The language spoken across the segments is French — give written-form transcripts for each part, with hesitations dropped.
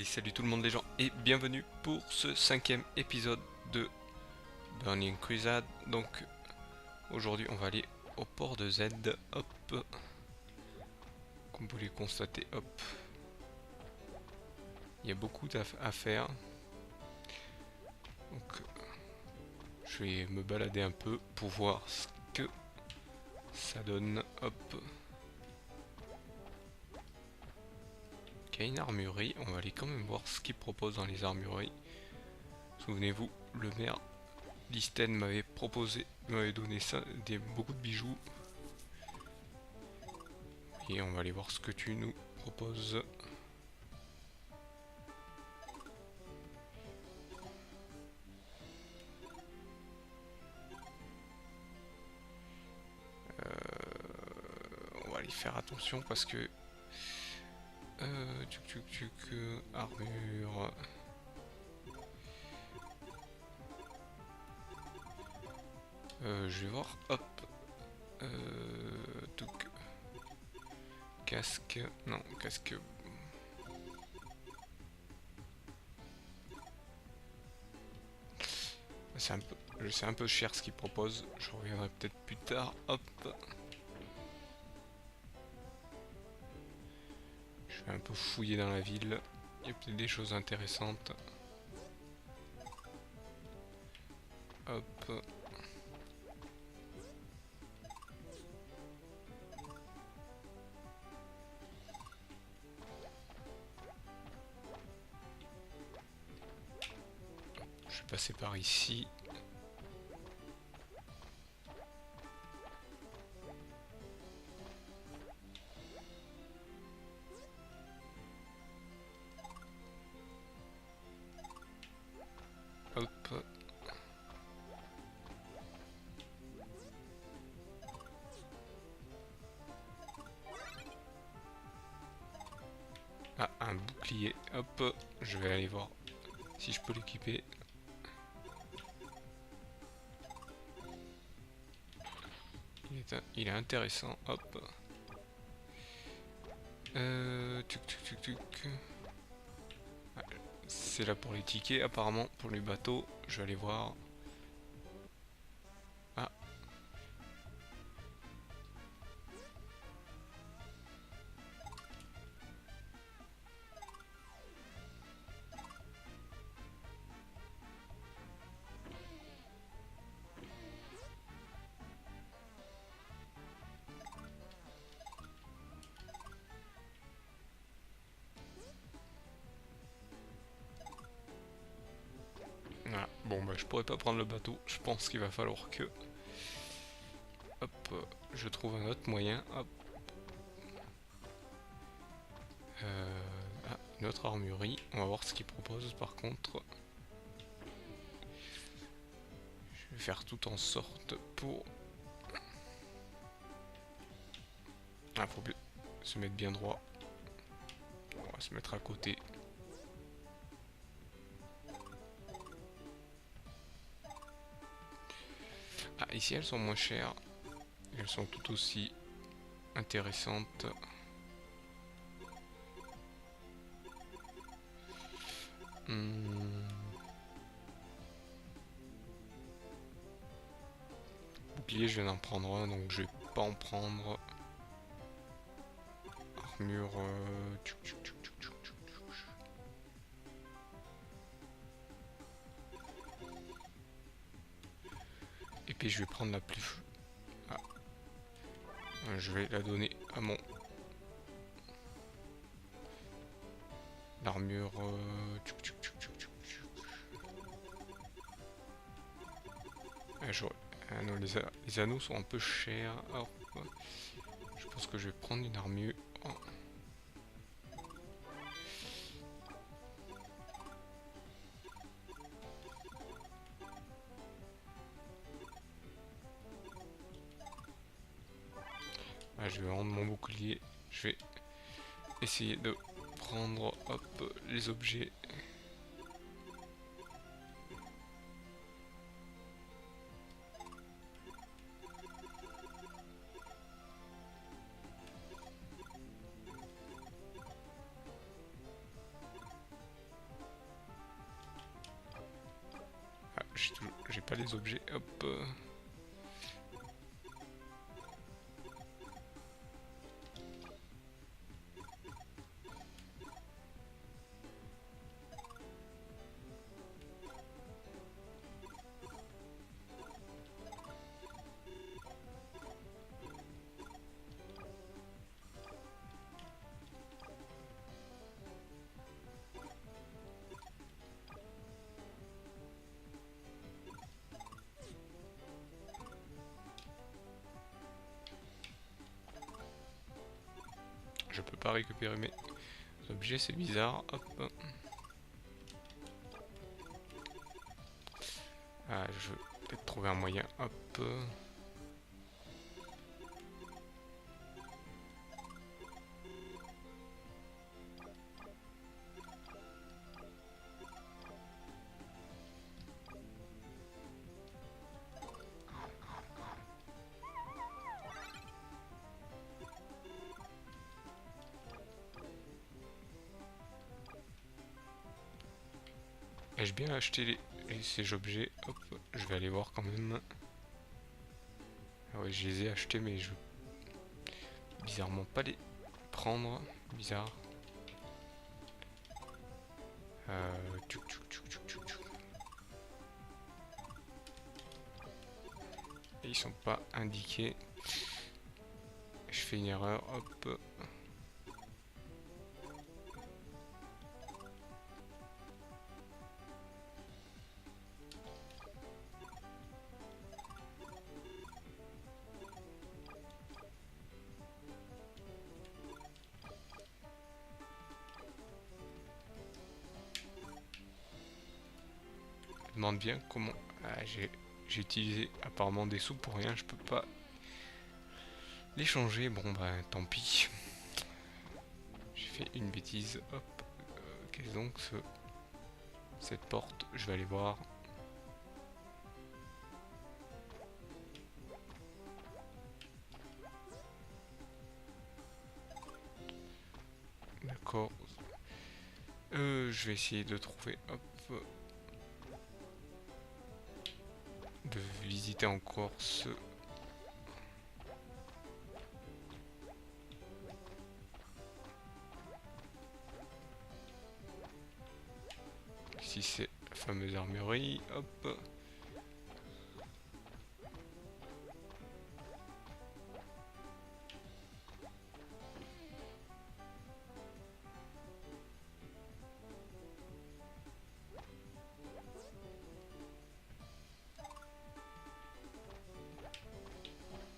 salut tout le monde les gens et bienvenue pour ce 5e épisode de Burning Crusade. Donc aujourd'hui on va aller au port de Z, hop, comme vous pouvez constater, hop, il y a beaucoup à faire. Donc je vais me balader un peu pour voir ce que ça donne, hop. Il y a une armurerie, on va aller quand même voir ce qu'ils proposent dans les armureries. Souvenez-vous, le maire d'Isten m'avait donné ça, beaucoup de bijoux. Et on va aller voir ce que tu nous proposes. On va aller faire attention parce que armure. Je vais voir, hop. Casque, non, casque. C'est un peu cher ce qu'ils proposent. Je reviendrai peut-être plus tard, hop. Je vais un peu fouiller dans la ville. Il y a peut-être des choses intéressantes. Hop. Je vais passer par ici. Hop. Ah, un bouclier. Hop, je vais aller voir si je peux l'équiper. Il est intéressant. Hop. Ah, c'est là pour les tickets apparemment, pour les bateaux. Je vais aller voir. Ah. Voilà. Bon bah je pourrais pas prendre le bateau. Je pense qu'il va falloir que... Hop, je trouve un autre moyen. Hop. Ah, une autre armurerie. On va voir ce qu'ils proposent par contre. Je vais faire tout en sorte pour... Ah, faut se mettre bien droit. On va se mettre à côté. Ah, ici elles sont moins chères. Elles sont tout aussi intéressantes. Bouclier, je viens d'en prendre un, donc je vais pas en prendre. Armure... Épée, je vais prendre la plus... Ah. Je vais la donner à mon... L'armure... Ah non, les anneaux sont un peu chers. Hop. Je pense que je vais prendre une armure. Oh. Ah, je vais rendre mon bouclier. Je vais essayer de prendre, hop, les objets. j'ai pas les objets. Hop. Je peux pas récupérer mes objets, c'est bizarre. Hop. Ah, je vais peut-être trouver un moyen. Hop. Ai-je bien acheté ces objets? Hop, je vais aller voir quand même. Ah ouais, je les ai achetés, mais je bizarrement pas les prendre. Bizarre. Tchouk, tchouk, tchouk, tchouk, tchouk, tchouk. Et ils sont pas indiqués. Je fais une erreur. Hop. Je demande bien comment. Ah, j'ai utilisé apparemment des sous pour rien. Je peux pas les changer. Bon bah tant pis. J'ai fait une bêtise. Hop. Qu'est-ce donc cette porte? Je vais aller voir. D'accord. Je vais essayer de trouver. Hop. De visiter encore ce. Ici c'est la fameuse armurerie. Hop.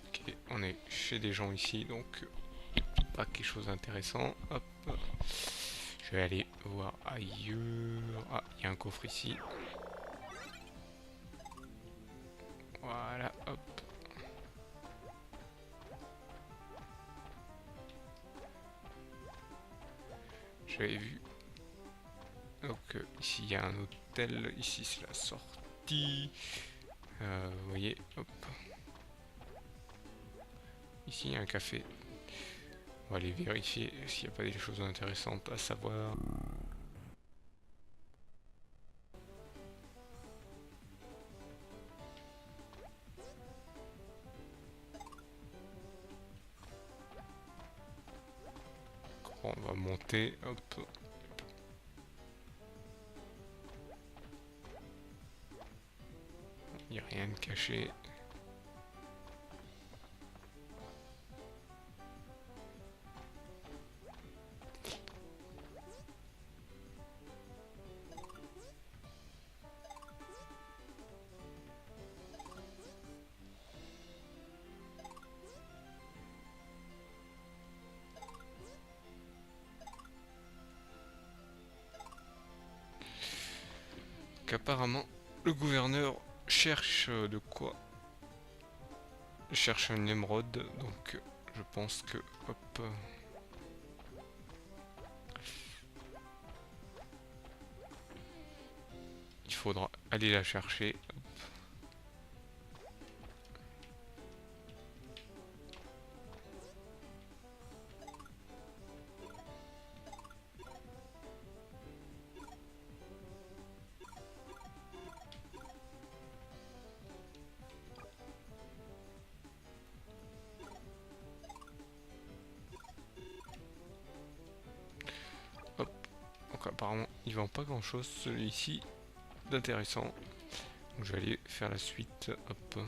Ok, on est chez des gens ici, donc pas quelque chose d'intéressant. Hop. Je vais aller voir ailleurs. Ah, il y a un coffre ici. Voilà, hop. J'avais vu. Donc ici il y a un hôtel, ici c'est la sortie. Vous voyez, hop. Ici il y a un café. On va aller vérifier s'il n'y a pas des choses intéressantes à savoir. On va monter, hop. Il n'y a rien de caché. Apparemment le gouverneur cherche de quoi? Il cherche un émeraude, donc je pense que hop. Il faudra aller la chercher. apparemment il vend pas grand chose celui-ci d'intéressant. Donc je vais aller faire la suite. Hop.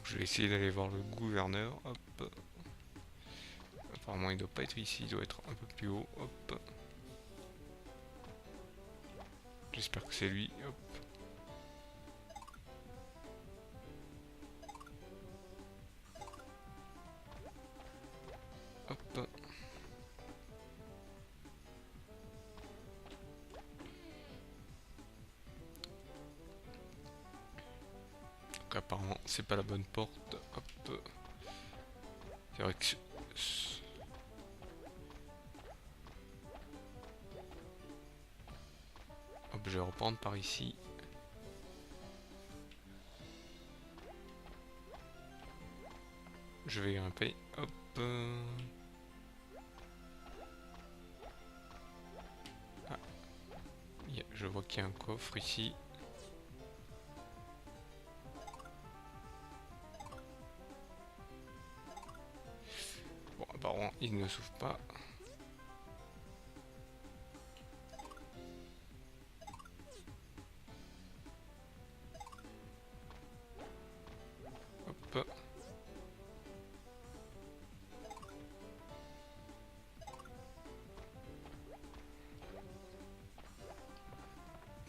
Je vais essayer d'aller voir le gouverneur. Hop. Apparemment il doit pas être ici, il doit être un peu plus haut. Hop. J'espère que c'est lui. Hop. Hop. Donc apparemment c'est pas la bonne porte. Hop. C'est vrai que hop, je vais reprendre par ici. Je vais grimper. Hop. Ah. Je vois qu'il y a un coffre ici. Bon, apparemment il ne s'ouvre pas. Hop.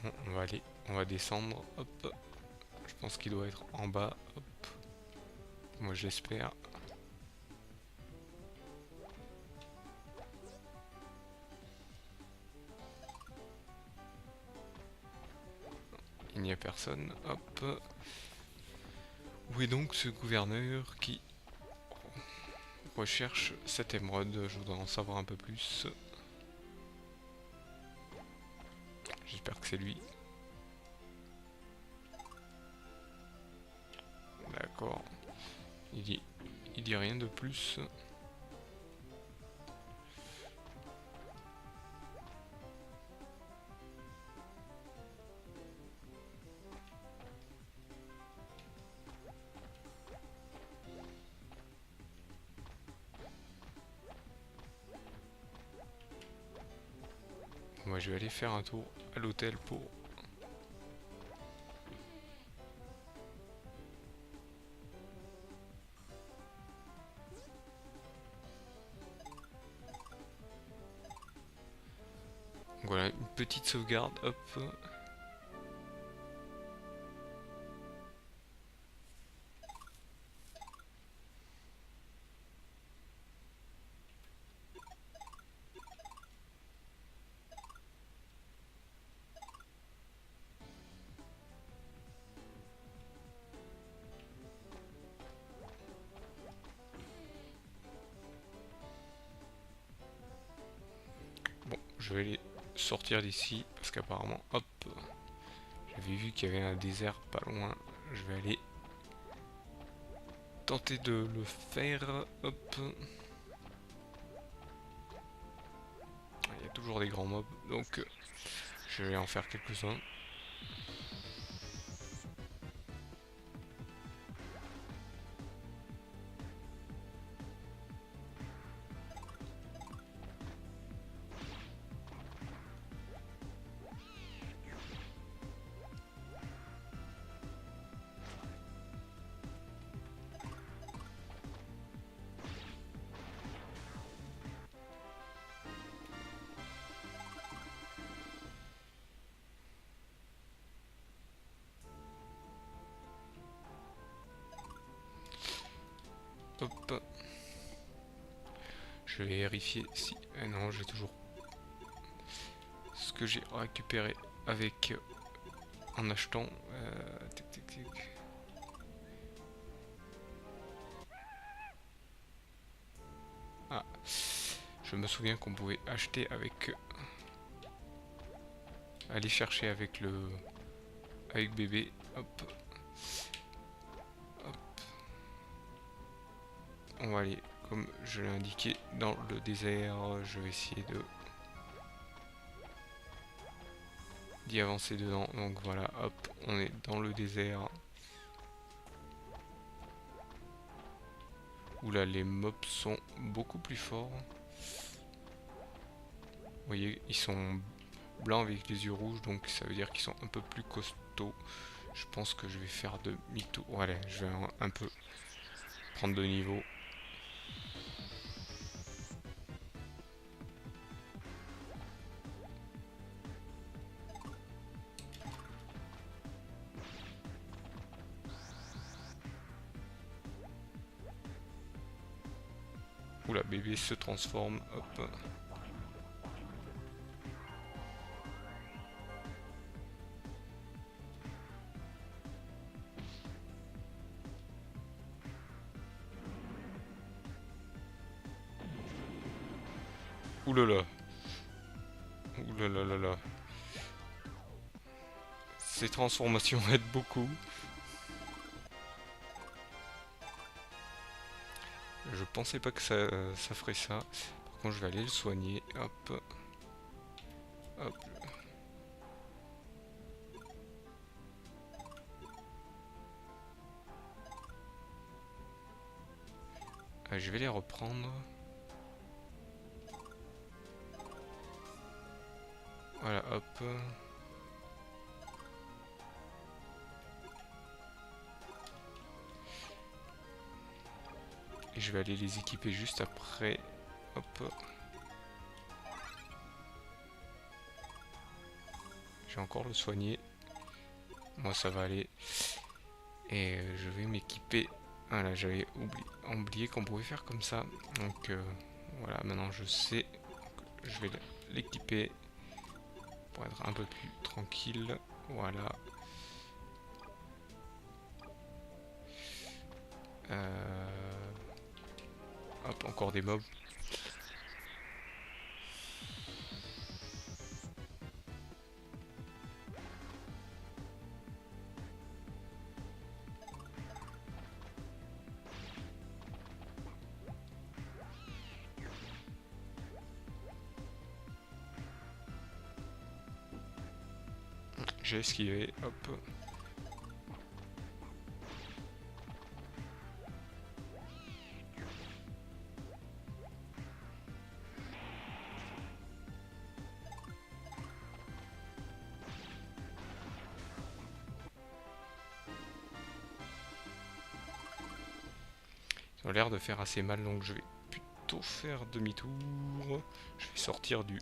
Bon, on va aller, on va descendre. Hop. Je pense qu'il doit être en bas. Hop. Moi j'espère. Il n'y a personne. Hop. Où est donc ce gouverneur qui recherche cette émeraude? Je voudrais en savoir un peu plus. J'espère que c'est lui. D'accord. Il dit rien de plus. Moi je vais aller faire un tour à l'hôtel pour... Voilà, une petite sauvegarde, hop. Bon, je vais aller sortir d'ici parce qu'apparemment, hop, j'avais vu qu'il y avait un désert pas loin. Je vais aller tenter de le faire, hop. Il y a toujours des grands mobs, donc je vais en faire quelques-uns. Hop. Je vais vérifier si... non, j'ai toujours ce que j'ai récupéré avec... en achetant... tic, tic, tic. Ah. Je me souviens qu'on pouvait acheter avec... aller chercher avec le... avec bébé. Hop. Hop. On va aller, comme je l'ai indiqué, dans le désert. Je vais essayer de... d'y avancer dedans. Donc voilà, hop, on est dans le désert. Oula, les mobs sont beaucoup plus forts. Vous voyez, ils sont blancs avec les yeux rouges, donc ça veut dire qu'ils sont un peu plus costauds. Je pense que je vais faire demi-tour. Voilà, je vais un peu prendre de niveau. Oula, bébé se transforme. Hop. Oulala. Oulalala. Ces transformations aident beaucoup. Je pensais pas que ça ferait ça. Par contre, je vais aller le soigner. Hop. Hop. Je vais les reprendre. Voilà, hop. Et je vais aller les équiper juste après. Hop. Je vais encore le soigner. Moi, ça va aller. Et je vais m'équiper. Voilà, j'avais oublié qu'on pouvait faire comme ça. Donc voilà, maintenant je sais. Je vais l'équiper pour être un peu plus tranquille. Voilà. Hop, encore des mobs. J'ai esquivé, hop. Ils ont l'air de faire assez mal, donc je vais plutôt faire demi-tour. Je vais sortir du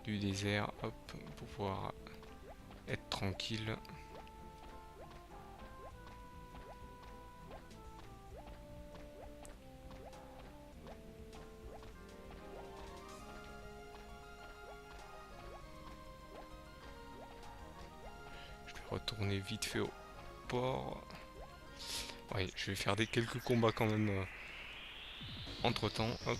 désert, hop, pour pouvoir être tranquille. Je vais retourner vite fait au port. Ouais, je vais faire quelques combats quand même entre temps, hop.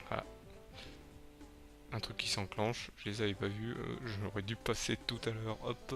Voilà. Un truc qui s'enclenche, je les avais pas vus, j'aurais dû passer tout à l'heure, hop.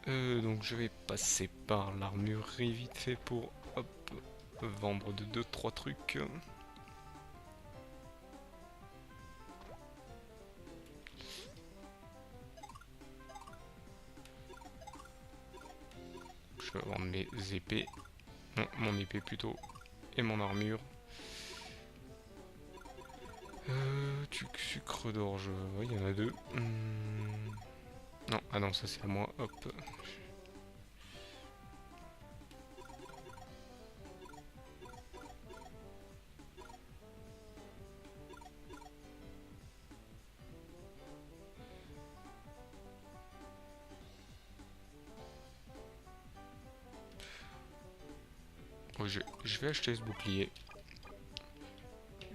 Donc je vais passer par l'armurerie vite fait pour hop, vendre de 2-3 trucs. Je vais vendre mes épées. Non, mon épée plutôt. Et mon armure. Sucre d'orge. Oui, il y en a deux. Non, ah non, ça c'est à moi. Hop. Oh, je vais acheter ce bouclier.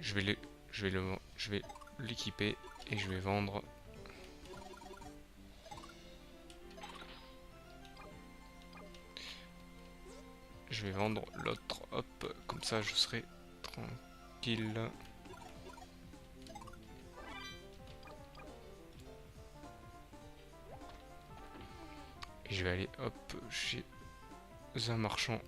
Je vais l'équiper et je vais vendre. Je vais vendre l'autre, hop, comme ça je serai tranquille. Et je vais aller, hop, chez un marchand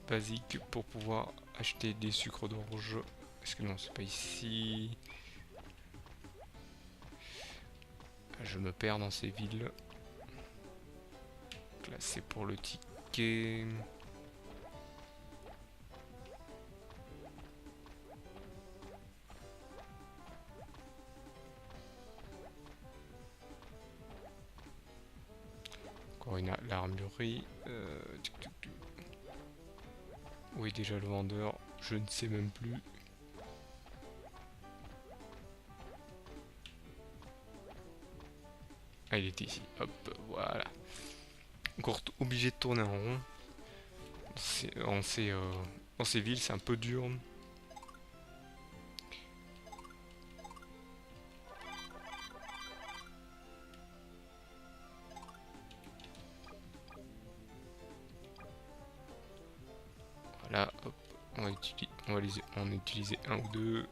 basique pour pouvoir acheter des sucres d'orge. Est-ce que non, c'est pas ici? Je me perds dans ces villes. Donc là, c'est pour le ticket. Encore une l'armurerie. Où est déjà le vendeur? Je ne sais même plus. Ah, il est ici. Hop, voilà. Encore obligé de tourner en rond. Dans ces villes, c'est un peu dur. Voilà, hop, on va en utiliser un ou deux.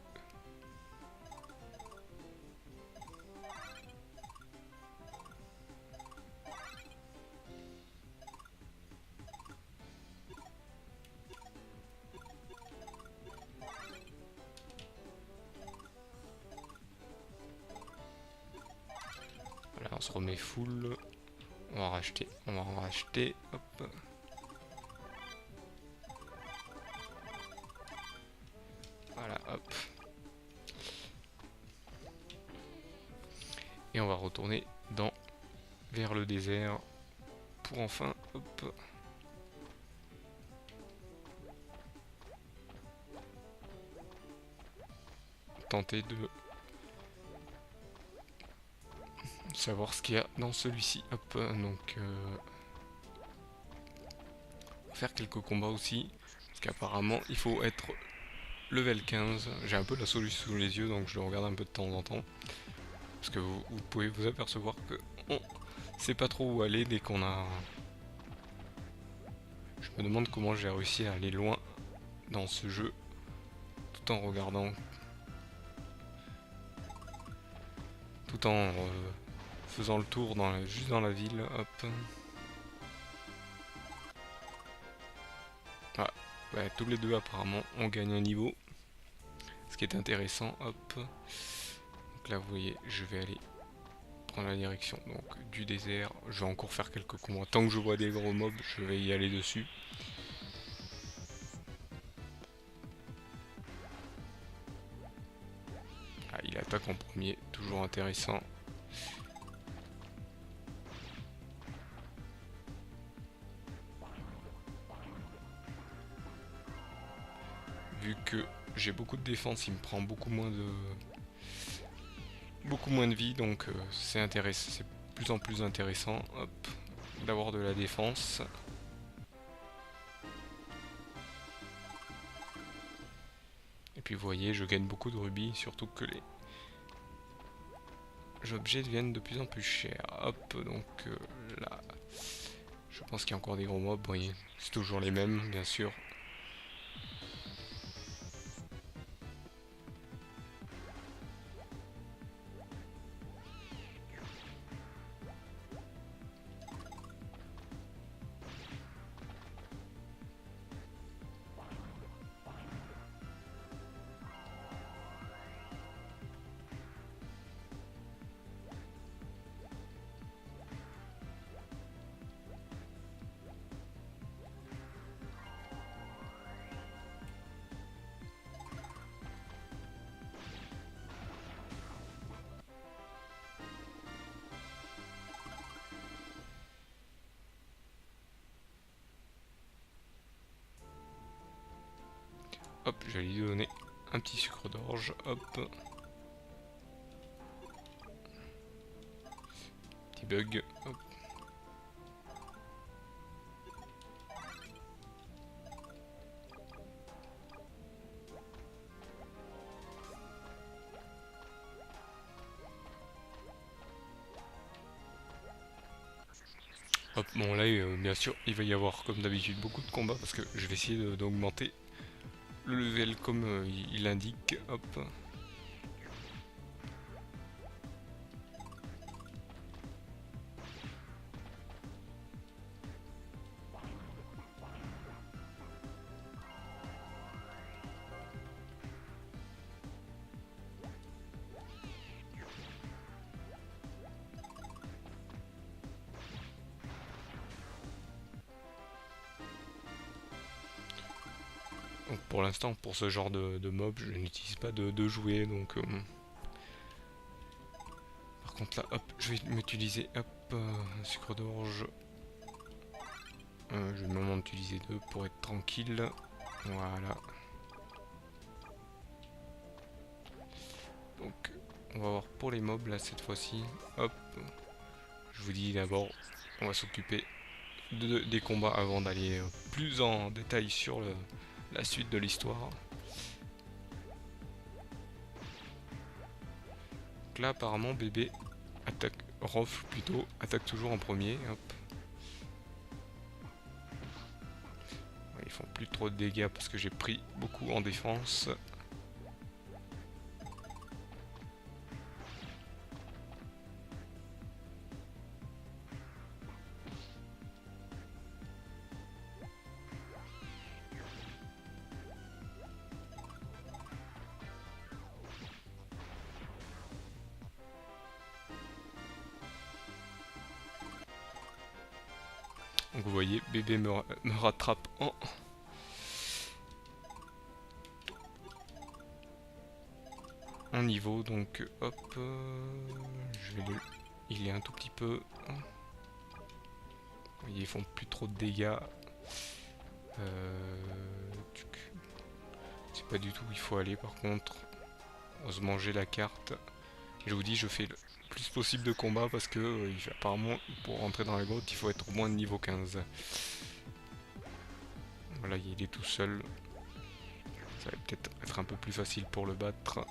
Voilà, on se remet full. On va en racheter, hop. Voilà, hop. Et on va retourner vers le désert pour enfin, hop. Tenter de savoir ce qu'il y a dans celui-ci. Hop, donc faire quelques combats aussi. Parce qu'apparemment, il faut être level 15. J'ai un peu la solution sous les yeux, donc je le regarde un peu de temps en temps. Parce que vous pouvez vous apercevoir que on sait pas trop où aller dès qu'on a... Je me demande comment j'ai réussi à aller loin dans ce jeu tout en regardant, tout en faisant le tour juste dans la ville. Hop. Ah, ouais, tous les deux apparemment on gagne un niveau, ce qui est intéressant. Hop. Donc là vous voyez, je vais aller prendre la direction donc du désert. Je vais encore faire quelques combats. Tant que je vois des gros mobs, je vais y aller dessus. Ah, il attaque en premier, toujours intéressant. Vu que j'ai beaucoup de défense, il me prend beaucoup moins de vie, donc c'est intéressant, c'est de plus en plus intéressant, hop, d'avoir de la défense. Et puis vous voyez, je gagne beaucoup de rubis, surtout que les objets deviennent de plus en plus chers. Hop, donc là, je pense qu'il y a encore des gros mobs, vous voyez, c'est toujours les mêmes, bien sûr. hop, je vais lui donner un petit sucre d'orge, hop. Petit bug, hop. Hop, bon là, bien sûr, il va y avoir comme d'habitude beaucoup de combats parce que je vais essayer d'augmenter le level comme il indique, hop. Donc pour l'instant, pour ce genre de mob, je n'utilise pas de jouets, donc... Par contre là, hop, je vais m'utiliser, hop, un sucre d'orge. Je vais m'en utiliser 2 pour être tranquille. Voilà. Donc, on va voir pour les mobs là cette fois-ci. Hop. Je vous dis d'abord, on va s'occuper des combats avant d'aller plus en détail sur la suite de l'histoire. Donc là apparemment bébé attaque, Rof plutôt, attaque toujours en premier. Hop. Ils font plus trop de dégâts parce que j'ai pris beaucoup en défense. Donc vous voyez, bébé me rattrape en niveau, donc hop, je vais il est un tout petit peu... Vous voyez, ils font plus trop de dégâts. Je sais pas du tout où il faut aller par contre. On va se manger la carte. Je vous dis, je fais le plus possible de combats parce que apparemment pour rentrer dans la grotte il faut être au moins de niveau 15. Voilà, il est tout seul. Ça va peut-être être un peu plus facile pour le battre.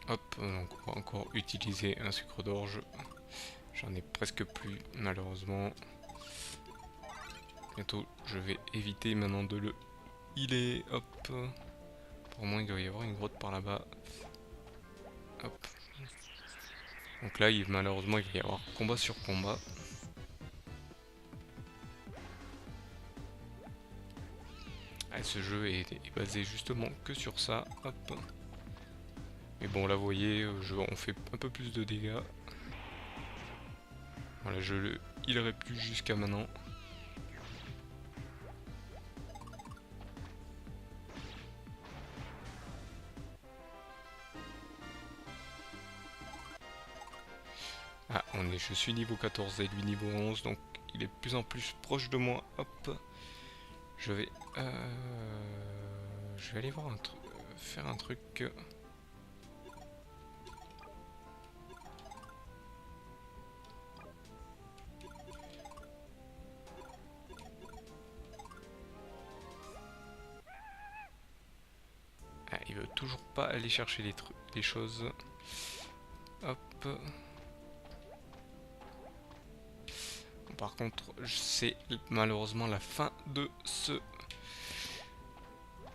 Hop, donc on va encore utiliser un sucre d'orge. J'en ai presque plus malheureusement. Bientôt je vais éviter maintenant de le healer. Hop. Pour moi il doit y avoir une grotte par là-bas. Hop. Donc là malheureusement il va y avoir combat sur combat. Ah, ce jeu est basé justement que sur ça. Hop. Mais bon là vous voyez, on fait un peu plus de dégâts. Voilà, je le healerai plus jusqu'à maintenant. Ah, je suis niveau 14 et lui niveau 11, donc il est de plus en plus proche de moi. Hop. Je vais aller voir un truc, faire un truc. Ah, il veut toujours pas aller chercher les choses. Hop. Par contre, c'est malheureusement la fin de ce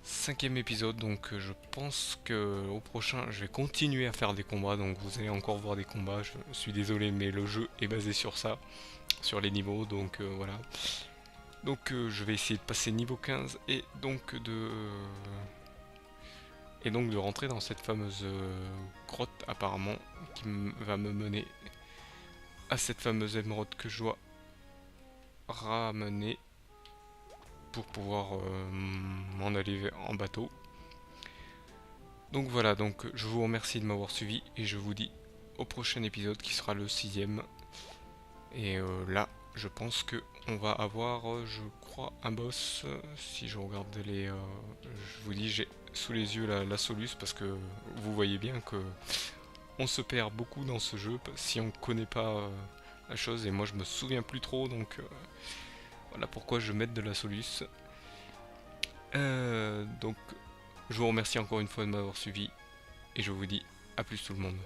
5e épisode, donc je pense que au prochain je vais continuer à faire des combats, donc vous allez encore voir des combats. Je suis désolé mais le jeu est basé sur ça, sur les niveaux, donc voilà. Donc je vais essayer de passer niveau 15 et donc et donc de rentrer dans cette fameuse grotte apparemment qui va me mener à cette fameuse émeraude que je dois ramener pour pouvoir m'en aller en bateau. Donc voilà, donc je vous remercie de m'avoir suivi et je vous dis au prochain épisode qui sera le 6ème. Et là, je pense que on va avoir, je crois, un boss. Si je regarde les... je vous dis, j'ai sous les yeux la soluce parce que vous voyez bien que on se perd beaucoup dans ce jeu si on connaît pas la chose. Et moi, je me souviens plus trop, donc voilà pourquoi je mets de la soluce. Donc, je vous remercie encore une fois de m'avoir suivi et je vous dis à plus tout le monde.